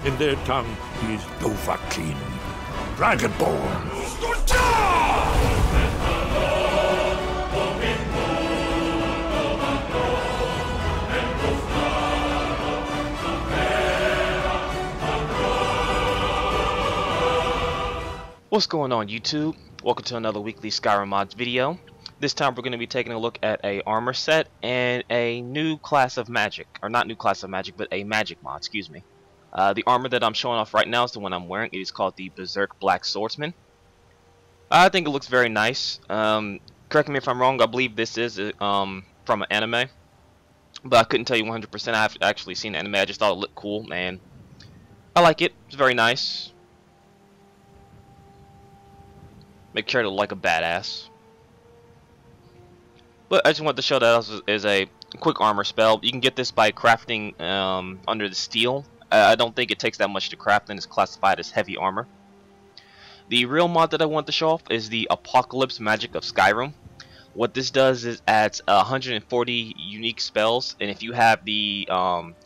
In their tongue, he is Dovahkiin, Dragonborn. What's going on, YouTube? Welcome to another weekly Skyrim mods video. This time we're going to be taking a look at a armor set and a new class of magic, or not new class of magic, but a magic mod, excuse me. The armor that I'm showing off right now is the one I'm wearing. It is called the Berserk Black Swordsman. I think it looks very nice. Correct me if I'm wrong, I believe this is from an anime, but I couldn't tell you 100%. I've actually seen the anime. I just thought it looked cool, and I like it. It's very nice. Make sure to like a badass. But I just want to show that as a quick armor spell. You can get this by crafting under the steel. I don't think it takes that much to craft, and it's classified as heavy armor. The real mod that I want to show off is the Apocalypse Magic of Skyrim. What this does is adds 140 unique spells, and if you have the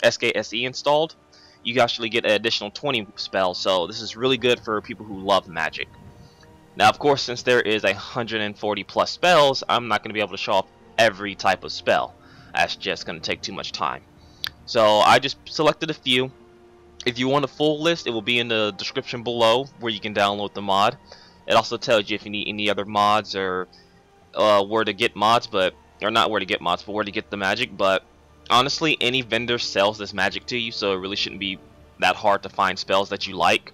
SKSE installed, you actually get an additional 20 spells. So this is really good for people who love magic. Now, of course, since there is 140 plus spells, I'm not going to be able to show off every type of spell. That's just going to take too much time. So I just selected a few. If you want a full list, it will be in the description below where you can download the mod. It also tells you if you need any other mods or where to get mods, but not where to get mods, but where to get the magic. But honestly, any vendor sells this magic to you, so it really shouldn't be that hard to find spells that you like.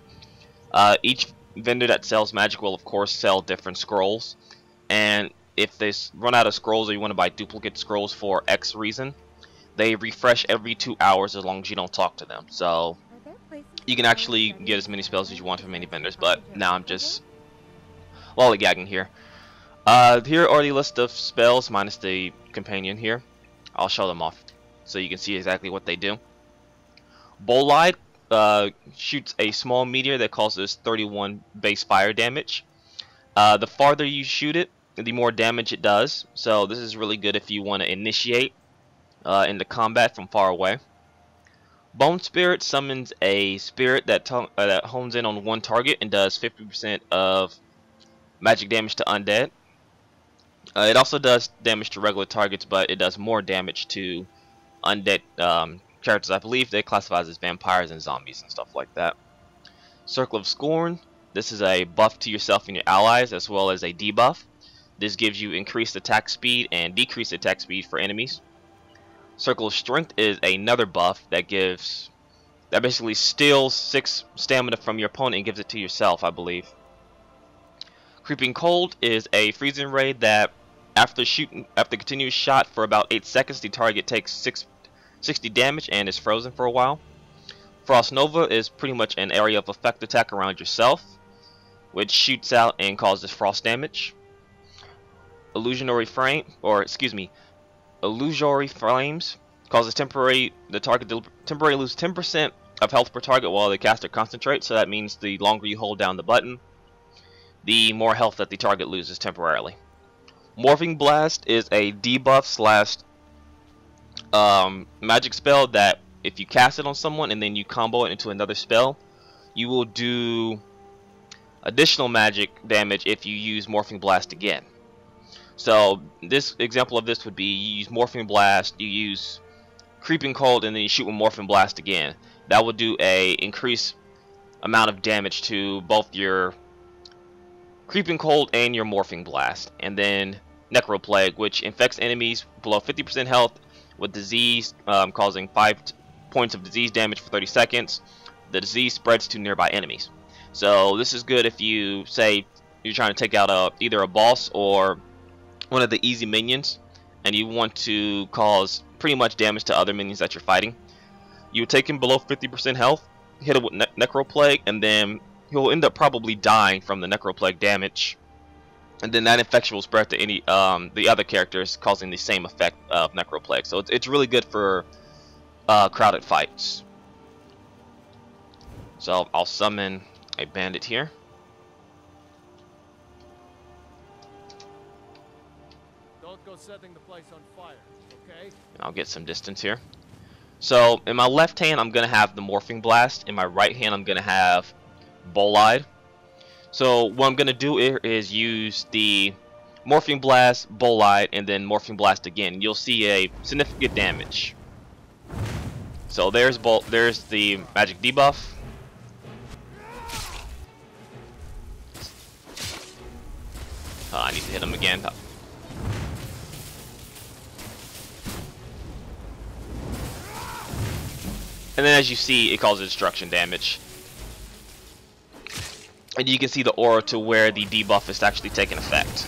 Each vendor that sells magic will of course sell different scrolls, and if they run out of scrolls or you want to buy duplicate scrolls for X reason, they refresh every 2 hours as long as you don't talk to them. So you can actually get as many spells as you want from many vendors, but now I'm just lollygagging here. Here are the list of spells minus the companion here. I'll show them off so you can see exactly what they do. Bolide shoots a small meteor that causes 31 base fire damage. The farther you shoot it, the more damage it does. So this is really good if you want to initiate into combat from far away. Bone Spirit summons a spirit that hones in on one target and does 50% of magic damage to undead. It also does damage to regular targets, but it does more damage to undead characters. I believe they classify as vampires and zombies and stuff like that. Circle of Scorn. This is a buff to yourself and your allies, as well as a debuff. This gives you increased attack speed and decreased attack speed for enemies. Circle of Strength is another buff that basically steals 6 stamina from your opponent and gives it to yourself, I believe. Creeping Cold is a freezing ray that after continuous shot for about 8 seconds, the target takes 60 damage and is frozen for a while. Frost Nova is pretty much an area of effect attack around yourself, which shoots out and causes frost damage. Illusory Flames causes the target to temporarily lose 10% of health per target while the caster concentrates. So that means the longer you hold down the button, the more health that the target loses temporarily. Morphing Blast is a debuff / magic spell that if you cast it on someone and then you combo it into another spell, you will do additional magic damage if you use Morphing Blast again. So this example of this would be you use Morphing Blast, you use Creeping Cold, and then you shoot with Morphing Blast again. That would do a increased amount of damage to both your Creeping Cold and your Morphing Blast. And then Necroplague, which infects enemies below 50% health with disease, causing 5 points of disease damage for 30 seconds. The disease spreads to nearby enemies. So this is good if you say you're trying to take out either a boss or one of the easy minions, and you want to cause pretty much damage to other minions that you're fighting. You would take him below 50% health, hit him with Necroplague, and then he'll end up probably dying from the Necroplague damage. And then that infection will spread to any the other characters, causing the same effect of Necroplague. So it's really good for crowded fights. So I'll summon a bandit here. Don't go setting the place on fire, okay? I'll get some distance here. So in my left hand, I'm gonna have the Morphing Blast. In my right hand, I'm gonna have Bolide. So what I'm gonna do is use the Morphing Blast, Bolide, and then Morphing Blast again. You'll see a significant damage. So there's the magic debuff. I need to hit him again. And then as you see, it causes destruction damage. And you can see the aura to where the debuff is actually taking effect.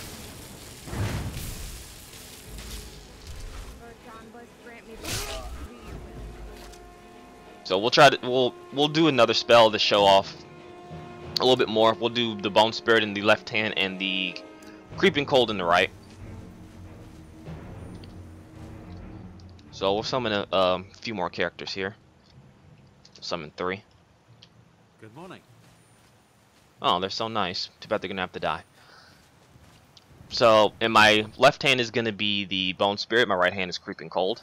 So we'll do another spell to show off a little bit more. We'll do the Bone Spirit in the left hand and the Creeping Cold in the right. So we'll summon a few more characters here. Summon 3. Good morning. Oh, they're so nice. Too bad they're gonna have to die. So in my left hand is gonna be the Bone Spirit. My right hand is Creeping Cold.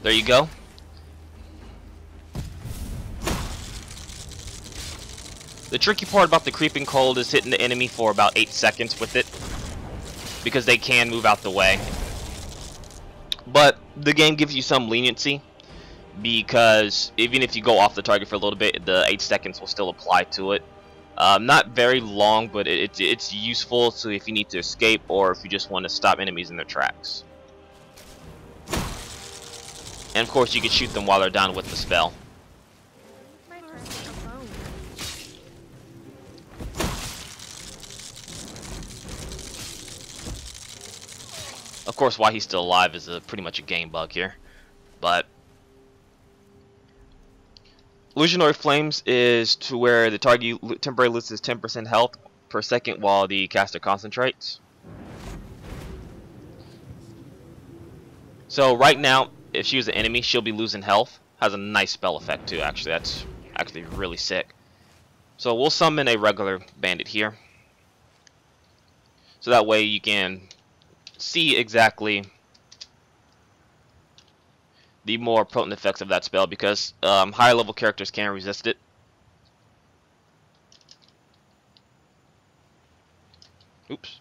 There you go. The tricky part about the Creeping Cold is hitting the enemy for about 8 seconds with it, because they can move out the way. But the game gives you some leniency, because even if you go off the target for a little bit, the 8 seconds will still apply to it. Not very long, but it's useful so if you need to escape or if you just want to stop enemies in their tracks. And of course you can shoot them while they're down with the spell. Of course, why he's still alive is pretty much a game bug here. But Illusionary Flames is to where the target temporarily loses 10% health per second while the caster concentrates. So right now, if she was an enemy, she'll be losing health. Has a nice spell effect too, actually. That's actually really sick. So we'll summon a regular bandit here. So that way you can see exactly the more potent effects of that spell, because higher level characters can't resist it. Oops.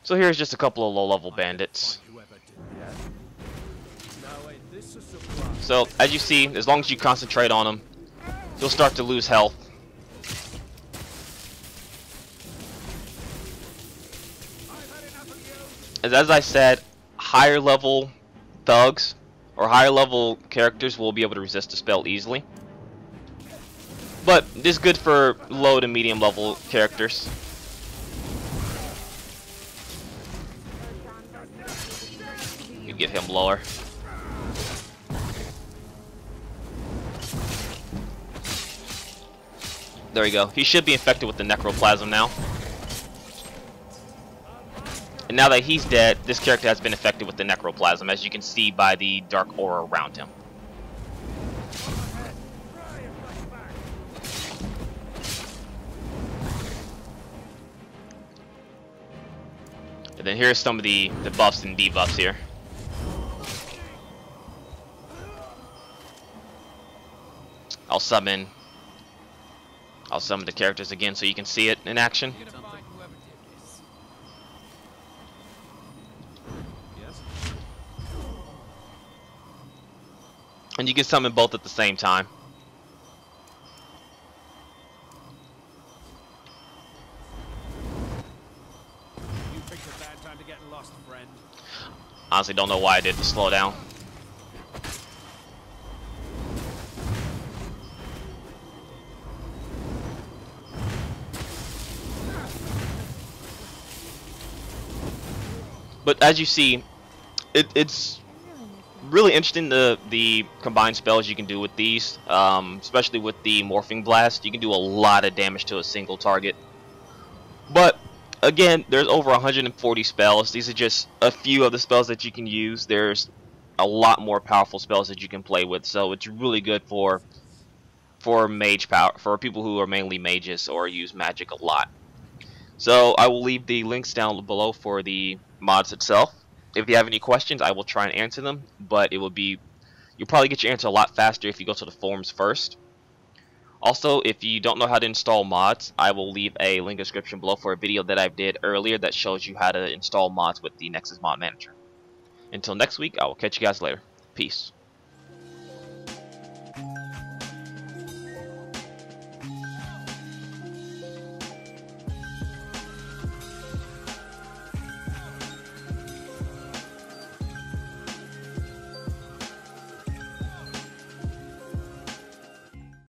So here's just a couple of low-level bandits. So as you see, as long as you concentrate on them, you'll start to lose health. As I said, higher level thugs or higher level characters will be able to resist the spell easily. But this is good for low to medium level characters. You get him lower. There we go. He should be infected with the necroplasm now. And now that he's dead, this character has been infected with the necroplasm, as you can see by the dark aura around him. And then here's some of the buffs and debuffs here. I'll summon the characters again so you can see it in action. And you can summon both at the same time. Honestly, don't know why I did the slow down. But as you see, it's really interesting the combined spells you can do with these, especially with the Morphing Blast. You can do a lot of damage to a single target. But again, there's over 140 spells. These are just a few of the spells that you can use. There's a lot more powerful spells that you can play with, so it's really good for mage power, for people who are mainly mages or use magic a lot. So I will leave the links down below for the mods itself. If you have any questions, I will try and answer them, but you'll probably get your answer a lot faster if you go to the forums first. Also, if you don't know how to install mods, I will leave a link in the description below for a video that I did earlier that shows you how to install mods with the Nexus Mod Manager. Until next week, I will catch you guys later. Peace.